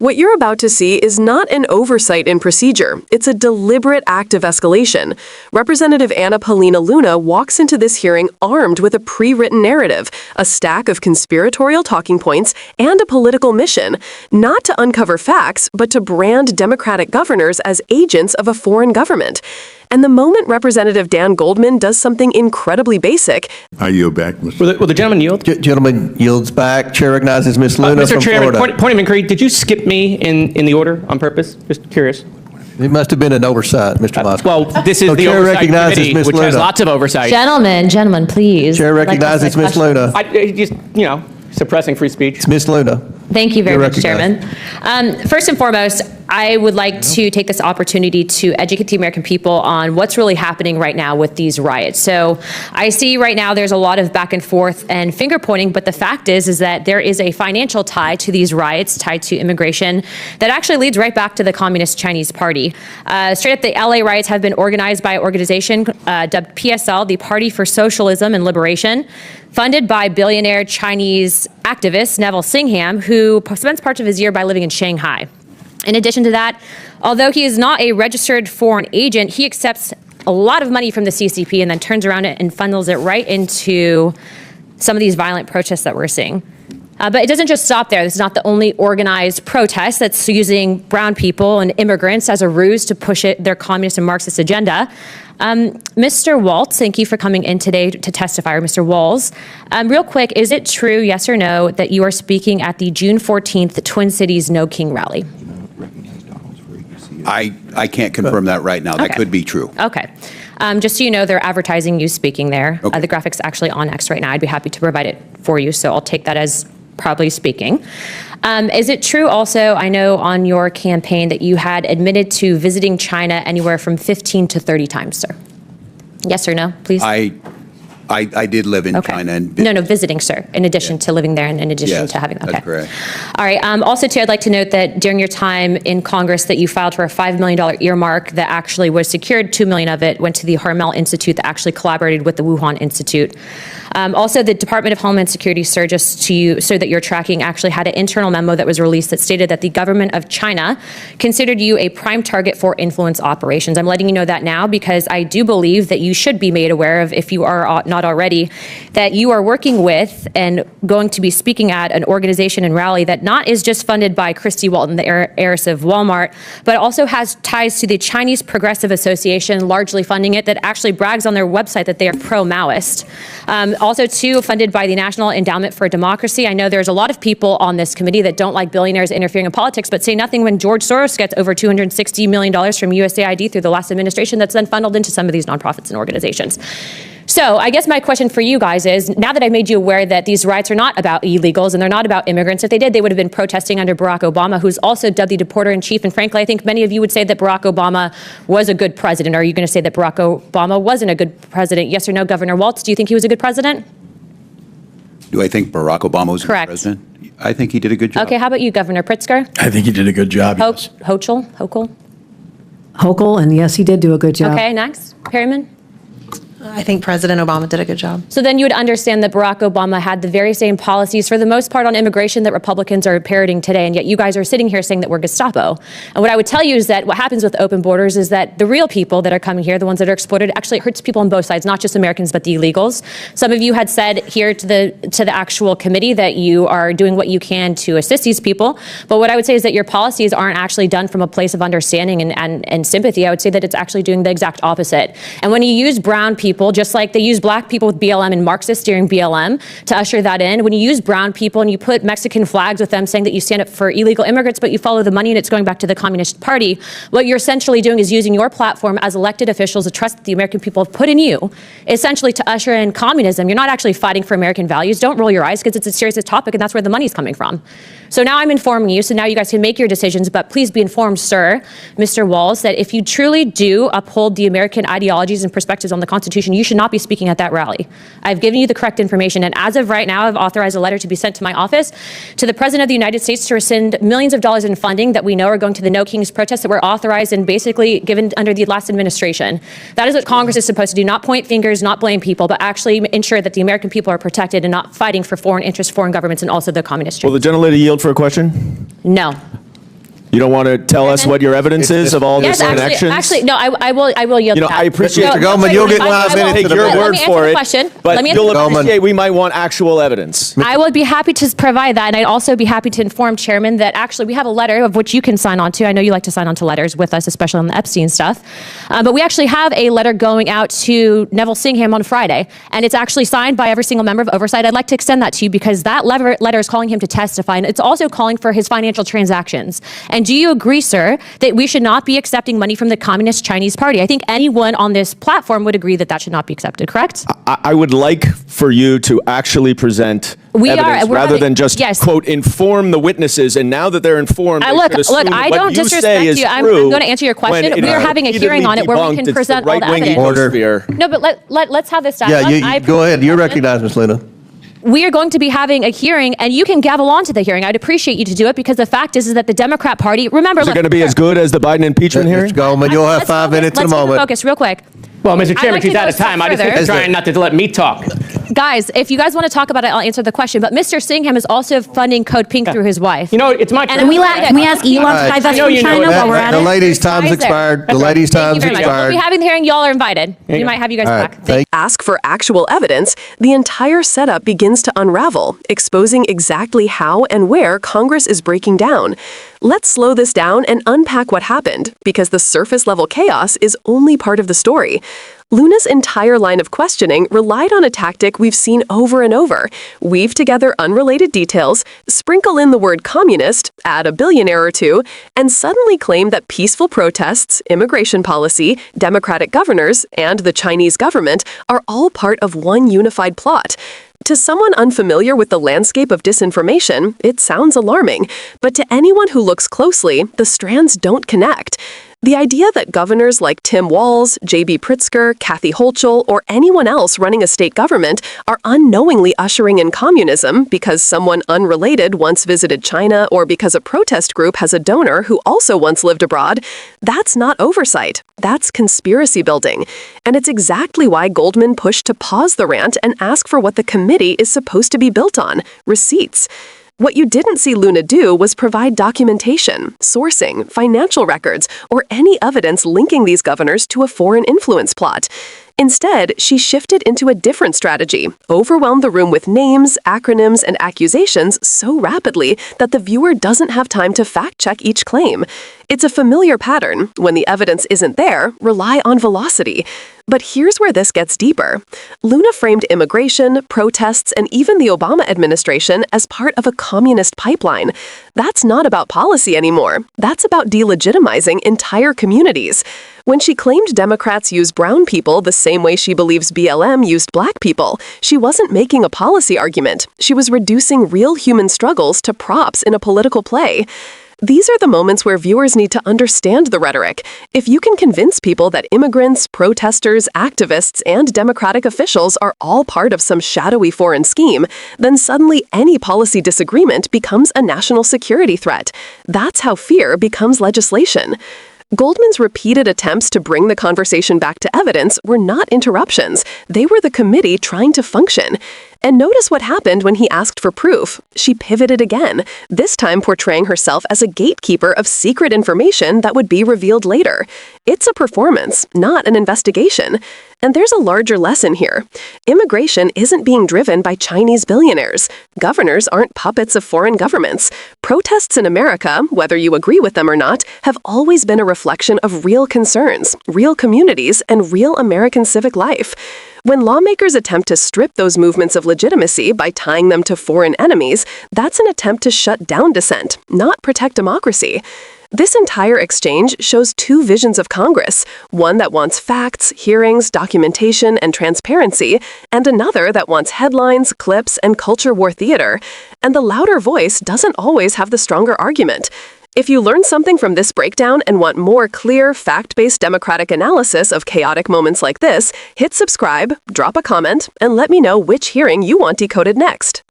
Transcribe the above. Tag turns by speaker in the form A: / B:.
A: What you're about to see is not an oversight in procedure. It's a deliberate act of escalation. Representative Paulina Luna walks into this hearing armed with a pre-written narrative, a stack of conspiratorial talking points, and a political mission, not to uncover facts, but to brand Democratic governors as agents of a foreign government. And the moment Representative Dan Goldman does something incredibly basic...
B: I yield back, Mr.
C: Will the gentleman yield?
D: Gentleman yields back. Chair recognizes Ms. Luna
C: Mr.
D: from
C: Chairman,
D: Florida.
C: point of inquiry, did you skip me in the order on purpose? Just curious.
D: It must have been an oversight, Mr. Moskowitz.
C: Well, this is the
D: Chair
C: Oversight
D: recognizes
C: Committee,
D: Ms.
C: which has
D: Luna.
C: lots of oversight.
E: Gentlemen, please.
D: Chair recognizes Ms. Luna.
C: Just, suppressing free speech.
D: It's Ms. Luna.
E: Thank you very
D: You're
E: much, Chairman. First and foremost, I would like to take this opportunity to educate the American people on what's really happening right now with these riots. So I see right now there's a lot of back and forth and finger pointing, but the fact is that there is a financial tie to these riots, tied to immigration, that actually leads right back to the Communist Chinese Party. Straight up, the LA riots have been organized by an organization dubbed PSL, the Party for Socialism and Liberation, funded by billionaire Chinese activist Neville Singham, who spends parts of his year by living in Shanghai. In addition to that, although he is not a registered foreign agent, he accepts a lot of money from the CCP and then turns around and funnels it right into some of these violent protests that we're seeing. But it doesn't just stop there. This is not the only organized protest that's using brown people and immigrants as a ruse to push their communist and Marxist agenda. Mr. Waltz, thank you for coming in today to testify, or Mr. Walls. Real quick, is it true, yes or no, that you are speaking at the June 14th Twin Cities No King rally?
F: I can't confirm that right now. That could be true.
E: Okay. Just so you know, they're advertising you speaking there.
F: Okay.
E: The graphic's actually on X right now. I'd be happy to provide it for you, so I'll take that as probably speaking. Is it true also, I know on your campaign that you had admitted to visiting China anywhere from 15 to 30 times, sir? Yes or no, please?
F: I did live in China. And
E: No, visiting, sir, in addition to living there and in addition to having,
F: that's correct.
E: All right, also too, I'd like to note that during your time in Congress that you filed for a $5 million earmark that actually was secured. $2 million of it went to the Harmel Institute that actually collaborated with the Wuhan Institute. Also, the Department of Homeland Security, sir, just to you, so that you're tracking, actually had an internal memo that was released that stated that the government of China considered you a prime target for influence operations. I'm letting you know that now because I do believe that you should be made aware of, if you are not already, that you are working with and going to be speaking at an organization and rally that not is just funded by Christy Walton, the heiress of Walmart, but also has ties to the Chinese Progressive Association, largely funding it, that actually brags on their website that they are pro-Maoist. Also, too, funded by the National Endowment for Democracy. I know there's a lot of people on this committee that don't like billionaires interfering in politics, but say nothing when George Soros gets over $260 million from USAID through the last administration that's then funneled into some of these nonprofits and organizations. So I guess my question for you guys is, now that I've made you aware that these riots are not about illegals and they're not about immigrants, if they did, they would have been protesting under Barack Obama, who's also dubbed the deporter-in-chief. And frankly, I think many of you would say that Barack Obama was a good president. Are you going to say that Barack Obama wasn't a good president? Yes or no, Governor Waltz? Do you think he was a good president?
F: Do I think Barack Obama was a good president? I think he did a good job.
E: Okay, how about you, Governor Pritzker?
G: I think he did a good job. Yes.
E: Hochul?
H: Hochul, and yes, he did do a good job.
E: Okay, next. Perryman?
I: I think President Obama did a good job.
E: So then you would understand that Barack Obama had the very same policies, for the most part, on immigration that Republicans are parroting today, and yet you guys are sitting here saying that we're Gestapo. And what I would tell you is that what happens with open borders is that the real people that are coming here, the ones that are exploited, actually hurts people on both sides, not just Americans, but the illegals. Some of you had said here to the actual committee that you are doing what you can to assist these people. But what I would say is that your policies aren't actually done from a place of understanding and sympathy. I would say that it's actually doing the exact opposite. And when you use brown people, just like they use black people with BLM and Marxists during BLM to usher that in. When you use brown people and you put Mexican flags with them saying that you stand up for illegal immigrants, but you follow the money and it's going back to the Communist Party, what you're essentially doing is using your platform as elected officials, the trust that the American people have put in you, essentially to usher in communism. You're not actually fighting for American values. Don't roll your eyes, because it's a serious topic and that's where the money's coming from. So now I'm informing you, so now you guys can make your decisions, but please be informed, sir, Mr. Walls, that if you truly do uphold the American ideologies and perspectives on the Constitution, you should not be speaking at that rally. I've given you the correct information, and as of right now, I've authorized a letter to be sent to my office to the President of the United States to rescind millions of dollars in funding that we know are going to the No Kings protests that were authorized and basically given under the last administration. That is what Congress is supposed to do, not point fingers, not blame people, but actually ensure that the American people are protected and not fighting for foreign interests, foreign governments, and also the communist.
G: Will the gentlelady yield for a question?
E: No.
B: You don't want to tell us what your evidence is of all
E: Yes,
B: these connections?
E: actually, no, I will yield.
B: You know,
E: that.
B: I appreciate
D: Mr. Goldman, you'll get 5 minutes
B: take
D: to the
B: your
D: minute.
B: word
E: Let me answer
B: for
E: the
B: it,
E: question.
B: but
E: Let me
B: you'll
E: answer the
B: appreciate we might want actual evidence.
E: I would be happy to provide that, and I'd also be happy to inform Chairman that actually we have a letter of which you can sign on to. I know you like to sign on to letters with us, especially on the Epstein stuff. But we actually have a letter going out to Neville Singham on Friday, and it's actually signed by every single member of Oversight. I'd like to extend that to you because that letter is calling him to testify, and it's also calling for his financial transactions. And do you agree, sir, that we should not be accepting money from the Communist Chinese Party? I think anyone on this platform would agree that that should not be accepted, correct?
B: I would like for you to actually present evidence rather than just, quote, inform the witnesses. And now that they're informed,
E: Look, I don't disrespect you. I'm going to answer your question. We are having a hearing on it where we can present all the evidence.
D: Order.
E: No, but let's have this dialogue.
D: Yeah, go ahead. You're recognized, Ms. Luna.
E: We are going to be having a hearing, and you can gavel on to the hearing. I'd appreciate you to do it because the fact is that the Democrat Party, remember,
B: is it going to be as good as the Biden impeachment hearing?
D: Mr. Goldman, you'll have 5 minutes in a moment.
E: Let's focus real quick.
C: Well, Mr. Chairman,
E: like to
C: she's
E: go
C: out of time. I just think
E: further.
C: you're trying not to let me talk.
E: Guys, if you guys want to talk about it, I'll answer the question. But Mr. Singham is also funding Code Pink through his wife.
C: You know, it's my
E: And
C: turn.
H: Can we ask Elon to divest
C: I know
H: from
C: you know
H: China
C: that.
H: while we're at
D: The
H: it?
D: ladies' time's
E: Guys, there.
D: expired. The
C: That's right.
D: ladies'
E: Thank you
D: time's
E: very much. We'll
D: expired.
E: be having the hearing. Y'all are invited.
C: you
E: We
C: go.
E: might have you guys
D: All right.
E: back.
A: Ask for actual evidence, the entire setup begins to unravel, exposing exactly how and where Congress is breaking down. Let's slow this down and unpack what happened, because the surface-level chaos is only part of the story. Luna's entire line of questioning relied on a tactic we've seen over and over. Weave together unrelated details, sprinkle in the word communist, add a billionaire or two, and suddenly claim that peaceful protests, immigration policy, democratic governors, and the Chinese government are all part of one unified plot. To someone unfamiliar with the landscape of disinformation, it sounds alarming, but to anyone who looks closely, the strands don't connect. The idea that governors like Tim Walz, J.B. Pritzker, Kathy Hochul, or anyone else running a state government are unknowingly ushering in communism because someone unrelated once visited China or because a protest group has a donor who also once lived abroad, that's not oversight. That's conspiracy building. And it's exactly why Goldman pushed to pause the rant and ask for what the committee is supposed to be built on: receipts. What you didn't see Luna do was provide documentation, sourcing, financial records, or any evidence linking these governors to a foreign influence plot. Instead, she shifted into a different strategy, overwhelmed the room with names, acronyms, and accusations so rapidly that the viewer doesn't have time to fact-check each claim. It's a familiar pattern. When the evidence isn't there, rely on velocity. But here's where this gets deeper. Luna framed immigration, protests, and even the Obama administration as part of a communist pipeline. That's not about policy anymore. That's about delegitimizing entire communities. When she claimed Democrats use brown people the same way she believes BLM used black people, she wasn't making a policy argument. She was reducing real human struggles to props in a political play. These are the moments where viewers need to understand the rhetoric. If you can convince people that immigrants, protesters, activists, and Democratic officials are all part of some shadowy foreign scheme, then suddenly any policy disagreement becomes a national security threat. That's how fear becomes legislation. Goldman's repeated attempts to bring the conversation back to evidence were not interruptions. They were the committee trying to function. And notice what happened when he asked for proof. She pivoted again, this time portraying herself as a gatekeeper of secret information that would be revealed later. It's a performance, not an investigation. And there's a larger lesson here. Immigration isn't being driven by Chinese billionaires. Governors aren't puppets of foreign governments. Protests in America, whether you agree with them or not, have always been a reflection of real concerns, real communities, and real American civic life. When lawmakers attempt to strip those movements of legitimacy by tying them to foreign enemies, that's an attempt to shut down dissent, not protect democracy. This entire exchange shows two visions of Congress, one that wants facts, hearings, documentation, and transparency, and another that wants headlines, clips, and culture war theater. And the louder voice doesn't always have the stronger argument. If you learned something from this breakdown and want more clear, fact-based democratic analysis of chaotic moments like this, hit subscribe, drop a comment, and let me know which hearing you want decoded next.